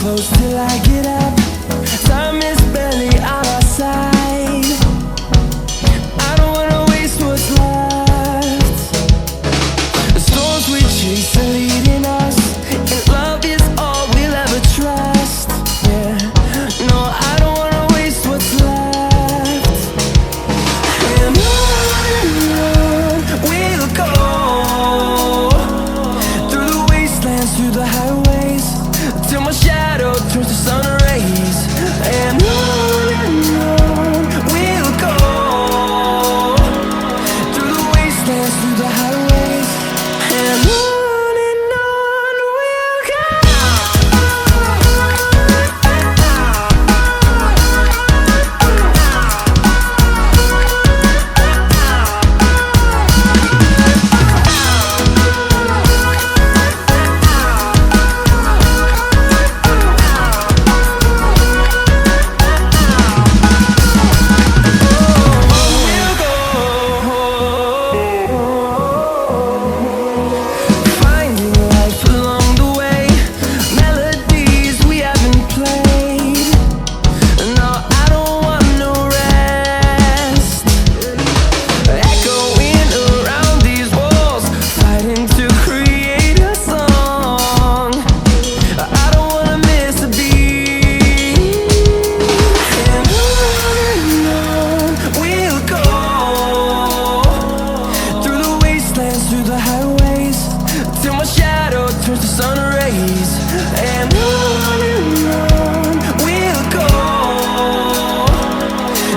close till I get up. Time is barely on our side. I don't wanna waste what's left. The storms we chase are leading us, and love is all we'll ever trust. Yeah, no, I don't wanna waste what's left. And on we'll go, through the wastelands, through the highways, till my shadow turns to sun rays. And on we'll go, through the wastelands, through the highways, and on we'll go. Finding life along the way, melodies we haven't played. No, I don't want no rest. Echoing around these walls, fighting to create a song. I don't wanna miss a beat. And on we'll go, through the wastelands, through the highways, till my shadow turns to sun rays. And on we'll go,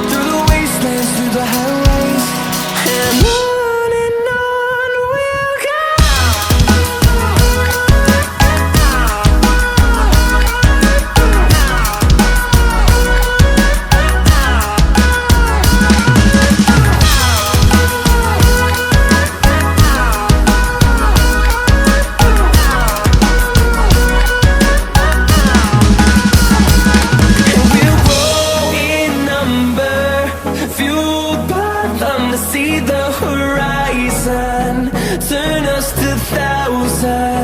through the wastelands, through the highways, and on we'll go. We'll grow in number, fueled by them to see the horizon, turn us to thousands.